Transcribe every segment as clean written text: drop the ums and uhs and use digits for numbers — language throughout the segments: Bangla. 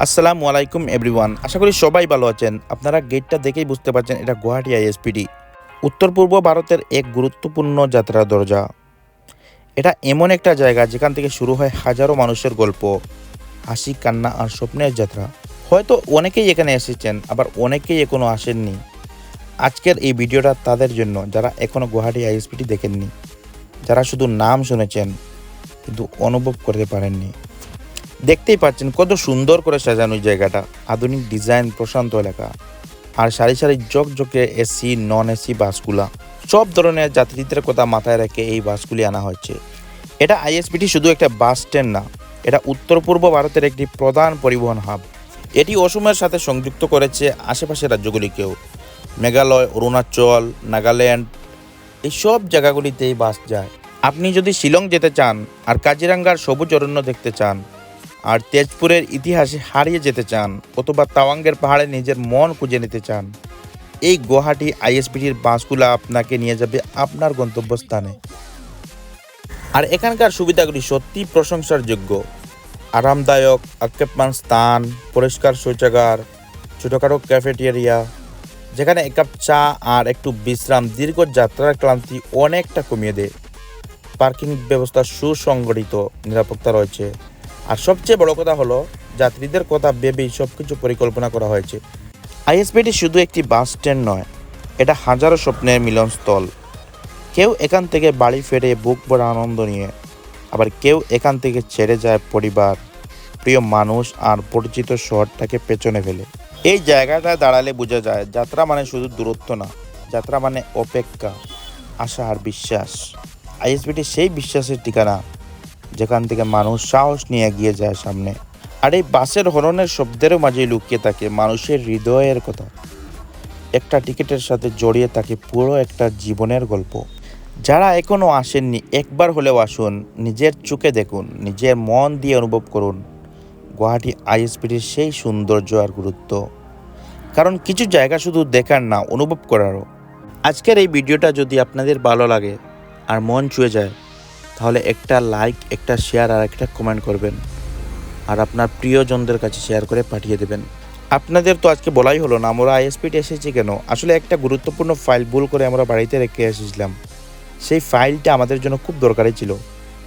আসসালামু আলাইকুম এভরিওয়ান, আশা করি সবাই ভালো আছেন। আপনারা গেটটা দেখেই বুঝতে পারছেন এটা গুয়াহাটি আইএসপিডি, উত্তর পূর্ব ভারতের এক গুরুত্বপূর্ণ যাত্রার দরজা। এটা এমন একটা জায়গা যেখান থেকে শুরু হয় হাজারো মানুষের গল্প, হাসি, কান্না আর স্বপ্নের যাত্রা। হয়তো অনেকেই এখানে এসেছেন, আবার অনেকেই এখনো আসেননি। আজকের এই ভিডিওটা তাদের জন্য যারা এখনো গুয়াহাটি আইএসপিডি দেখেননি, যারা শুধু নাম শুনেছেন কিন্তু অনুভব করতে পারেননি। দেখতেই পাচ্ছেন কত সুন্দর করে সাজানো এই জায়গাটা, আধুনিক ডিজাইন, প্রশান্ত এলাকা আর সারি সারি ঝকঝকে এসি, নন এসি বাসগুলা। সব ধরনের যাত্রীদের কথা মাথায় রেখে এই বাসগুলি আনা হচ্ছে। এটা আইএসপিটি শুধু একটা বাস স্ট্যান্ড না, এটা উত্তর পূর্ব ভারতের একটি প্রধান পরিবহন হাব। এটি অসমের সাথে সংযুক্ত করেছে আশেপাশের রাজ্যগুলিকেও। মেঘালয়, অরুণাচল, নাগাল্যান্ড, এই সব জায়গাগুলিতে এই বাস যায়। আপনি যদি শিলং যেতে চান, আর কাজিরাঙ্গার সবুজ অরণ্য দেখতে চান, আর তেজপুরের ইতিহাসে হারিয়ে যেতে চান, অথবা তাওয়াঙ্গের পাহাড়ে নিজের মন খুঁজে নিতে চান, এই গুয়াহাটি আইএসপিটির বাসগুলো আপনাকে নিয়ে যাবে আপনার গন্তব্যস্থানে। আর এখানকার সুবিধাগুলি সত্যি প্রশংসার যোগ্য। আরামদায়ক আক্ষেপমান স্থান, পরিষ্কার শৌচাগার, ছোটোখাটো ক্যাফেটেরিয়া, যেখানে এক কাপ চা আর একটু বিশ্রাম দীর্ঘ যাত্রার ক্লান্তি অনেকটা কমিয়ে দেয়। পার্কিং ব্যবস্থা সুসংগঠিত, নিরাপত্তা রয়েছে। আর সবচেয়ে বড় কথা হলো, যাত্রীদের কথা ভেবেই সব কিছু পরিকল্পনা করা হয়েছে। আইএসপিটি শুধু একটি বাস স্ট্যান্ড নয়, এটা হাজারো স্বপ্নের মিলনস্থল। কেউ এখান থেকে বাড়ি ফেরে বুক ভরা আনন্দ নিয়ে, আবার কেউ এখান থেকে ছেড়ে যায় পরিবার, প্রিয় মানুষ আর পরিচিত শহরটাকে পেছনে ফেলে। এই জায়গাটায় দাঁড়ালে বোঝা যায় যাত্রা মানে শুধু দূরত্ব না, যাত্রা মানে অপেক্ষা, আশা আর বিশ্বাস। আইএসপিটি সেই বিশ্বাসের ঠিকানা, যেখান থেকে মানুষ সাহস নিয়ে এগিয়ে যায় সামনে। আর এই বাসের হরনের শব্দের মাঝে লুকিয়ে থাকে মানুষের হৃদয়ের কথা। একটা টিকিটের সাথে জড়িয়ে থাকে পুরো একটা জীবনের গল্প। যারা এখনও আসেননি, একবার হলেও আসুন, নিজের চোখে দেখুন, নিজের মন দিয়ে অনুভব করুন গুয়াহাটি আইএসপিটির সেই সৌন্দর্য আর গুরুত্ব। কারণ কিছু জায়গা শুধু দেখার না, অনুভব করারও। আজকের এই ভিডিওটা যদি আপনাদের ভালো লাগে আর মন ছুঁয়ে যায়, তাহলে একটা লাইক, একটা শেয়ার আর একটা কমেন্ট করবেন, আর আপনার প্রিয়জনদের কাছে শেয়ার করে পাঠিয়ে দেবেন। আপনাদের তো আজকে বলাই হলো না আমরা আইএসপিটি এসেছি কেন। আসলে একটা গুরুত্বপূর্ণ ফাইল ভুল করে আমরা বাড়িতে রেখে এসেছিলাম। সেই ফাইলটা আমাদের জন্য খুব দরকারি ছিল,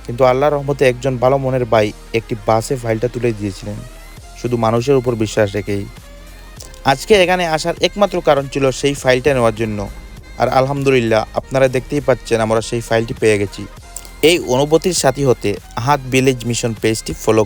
কিন্তু আল্লাহর রহমতে একজন ভালো মনের ভাই একটি বাসে ফাইলটা তুলে দিয়েছিলেন, শুধু মানুষের উপর বিশ্বাস রেখেই। আজকে এখানে আসার একমাত্র কারণ ছিল সেই ফাইলটা নেওয়ার জন্য। আর আলহামদুলিল্লাহ, আপনারা দেখতেই পাচ্ছেন আমরা সেই ফাইলটি পেয়ে গেছি। এই অনুভূতির সাথী হতে আহাদ ভিলেজ মিশন পেজটি ফলো